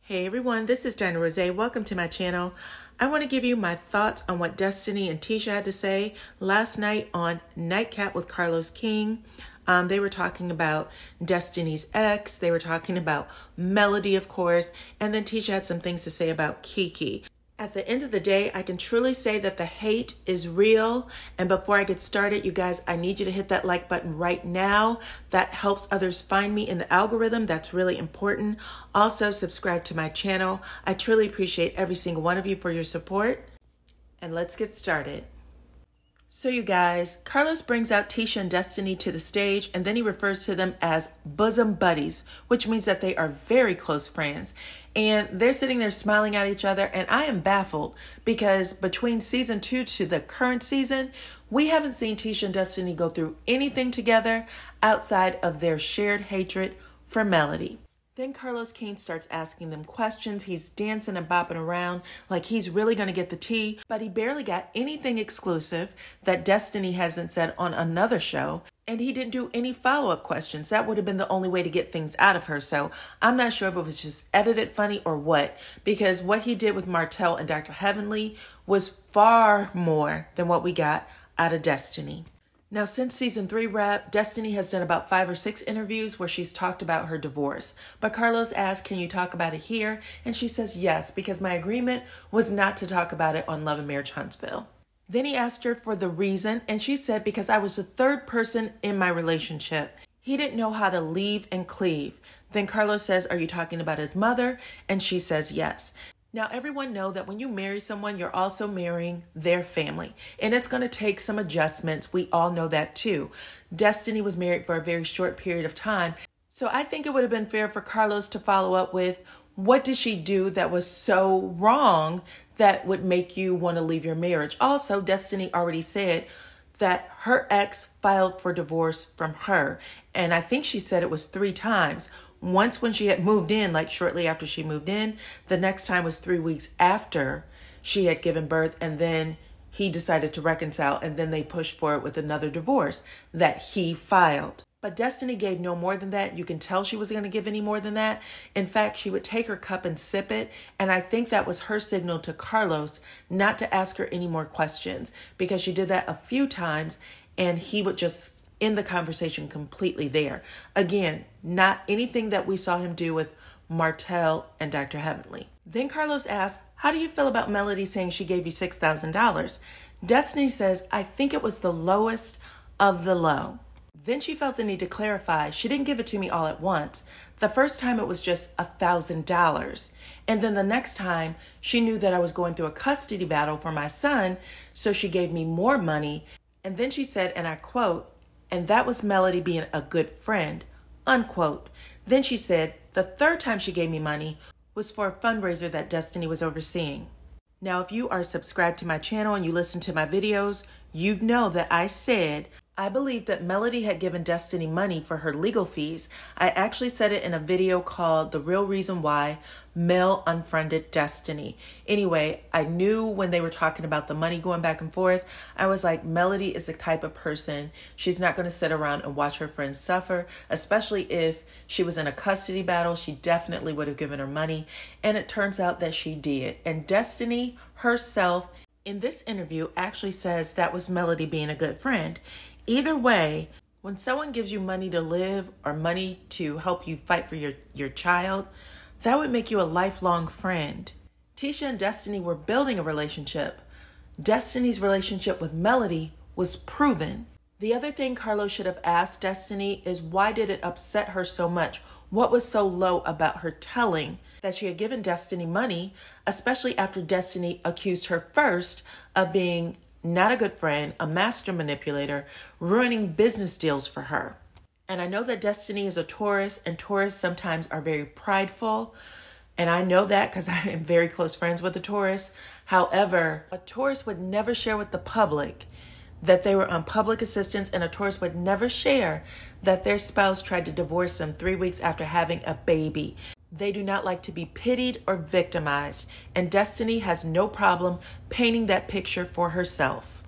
Hey everyone, this is Dinah Rose. Welcome to my channel. I want to give you my thoughts on what Destiny and Tisha had to say last night on Nightcap with Carlos King. They were talking about Destiny's ex. They were talking about Melody, of course. And then Tisha had some things to say about Kiki. At the end of the day, I can truly say that the hate is real. And before I get started, you guys, I need you to hit that like button right now. That helps others find me in the algorithm. That's really important. Also, subscribe to my channel. I truly appreciate every single one of you for your support. And let's get started. So you guys, Carlos brings out Tisha and Destiny to the stage, and then he refers to them as bosom buddies, which means that they are very close friends. And they're sitting there smiling at each other, and I am baffled because between season 2 to the current season, we haven't seen Tisha and Destiny go through anything together outside of their shared hatred for Melody. Then Carlos King starts asking them questions. He's dancing and bopping around like he's really going to get the tea, but he barely got anything exclusive that Destiny hasn't said on another show. And he didn't do any follow-up questions. That would have been the only way to get things out of her. So I'm not sure if it was just edited funny or what, because what he did with Martell and Dr. Heavenly was far more than what we got out of Destiny. Now, since season 3 wrap, Destiny has done about 5 or 6 interviews where she's talked about her divorce. But Carlos asked, can you talk about it here? And she says yes, because my agreement was not to talk about it on Love and Marriage Huntsville. Then he asked her for the reason, and she said, because I was the third person in my relationship. He didn't know how to leave and cleave. Then Carlos says, are you talking about his mother? And she says yes. Now, everyone know that when you marry someone, you're also marrying their family. And it's going to take some adjustments. We all know that too. Destiny was married for a very short period of time. So I think it would have been fair for Carlos to follow up with, what did she do that was so wrong that would make you want to leave your marriage? Also, Destiny already said that her ex filed for divorce from her. And I think she said it was 3 times. Once when she had moved in, like shortly after she moved in. The next time was 3 weeks after she had given birth, and then he decided to reconcile, and then they pushed for it with another divorce that he filed. But Destiny gave no more than that. You can tell she wasn't going to give any more than that. In fact, she would take her cup and sip it, and I think that was her signal to Carlos not to ask her any more questions, because she did that a few times, and he would just end the conversation completely there. Again, not anything that we saw him do with Martell and Dr. Heavenly. Then Carlos asked, how do you feel about Melody saying she gave you $6,000? Destiny says, I think it was the lowest of the low. Then she felt the need to clarify, she didn't give it to me all at once. The first time it was just $1,000. And then the next time she knew that I was going through a custody battle for my son, so she gave me more money. And then she said, and I quote, and that was Melody being a good friend, unquote. Then she said, the third time she gave me money was for a fundraiser that Destiny was overseeing. Now, if you are subscribed to my channel and you listen to my videos, you know that I said I believe that Melody had given Destiny money for her legal fees. I actually said it in a video called The Real Reason Why Mel Unfriended Destiny. Anyway, I knew when they were talking about the money going back and forth, I was like, Melody is the type of person, she's not going to sit around and watch her friends suffer, especially if she was in a custody battle. She definitely would have given her money. And it turns out that she did. And Destiny herself in this interview actually says that was Melody being a good friend. Either way, when someone gives you money to live or money to help you fight for your child, that would make you a lifelong friend. Tisha and Destiny were building a relationship. Destiny's relationship with Melody was proven. The other thing Carlos should have asked Destiny is, why did it upset her so much? What was so low about her telling that she had given Destiny money, especially after Destiny accused her first of being not a good friend, a master manipulator, ruining business deals for her. And I know that Destiny is a Taurus, and Taurus sometimes are very prideful. And I know that because I am very close friends with a Taurus. However, a Taurus would never share with the public that they were on public assistance, and a Taurus would never share that their spouse tried to divorce them 3 weeks after having a baby. They do not like to be pitied or victimized, and Destiny has no problem painting that picture for herself.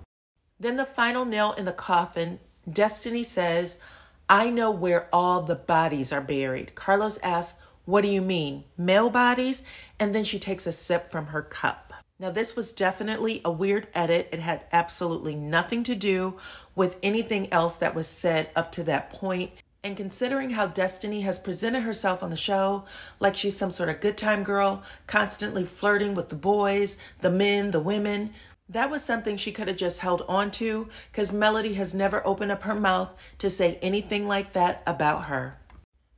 Then the final nail in the coffin, Destiny says, I know where all the bodies are buried. Carlos asks, "What do you mean, male bodies?" And then she takes a sip from her cup. Now, this was definitely a weird edit. It had absolutely nothing to do with anything else that was said up to that point. And considering how Destiny has presented herself on the show, like she's some sort of good time girl, constantly flirting with the boys, the men, the women, that was something she could have just held on to, because Melody has never opened up her mouth to say anything like that about her.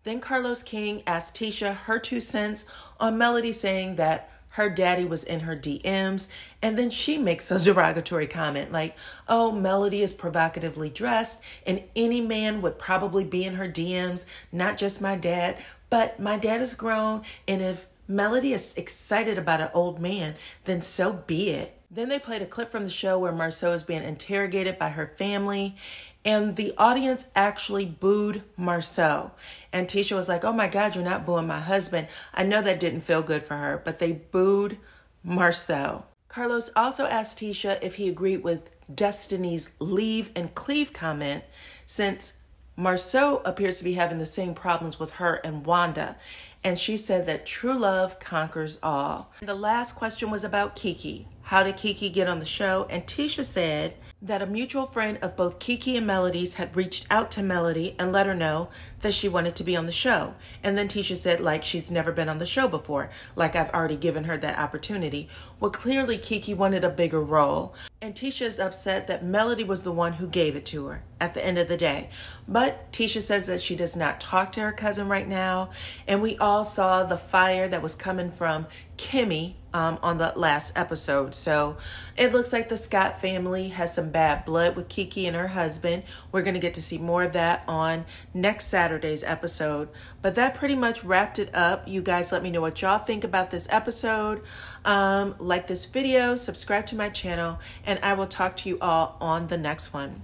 Then Carlos King asked Tisha her 2 cents on Melody saying that her daddy was in her DMs, and then she makes a derogatory comment like, "Oh, Melody is provocatively dressed, and any man would probably be in her DMs, not just my dad, but my dad is grown, and if Melody is excited about an old man, then so be it." Then they played a clip from the show where Marsau is being interrogated by her family, and the audience actually booed Marsau. And Tisha was like, "Oh my God, you're not booing my husband." I know that didn't feel good for her, but they booed Marsau. Carlos also asked Tisha if he agreed with Destiny's leave and cleave comment, since Marsau appears to be having the same problems with her and Wanda. And she said that true love conquers all. And the last question was about Kiki. How did Kiki get on the show? And Tisha said that a mutual friend of both Kiki and Melody's had reached out to Melody and let her know that she wanted to be on the show. And then Tisha said, like, she's never been on the show before. Like, I've already given her that opportunity. Well, clearly Kiki wanted a bigger role. And Tisha is upset that Melody was the one who gave it to her at the end of the day. But Tisha says that she does not talk to her cousin right now. And we all saw the fire that was coming from Kimmy on the last episode. So it looks like the Scott family has some bad blood with Kiki and her husband. We're going to get to see more of that on next Saturday's episode. But that pretty much wrapped it up. You guys let me know what y'all think about this episode. Like this video, subscribe to my channel, and I will talk to you all on the next one.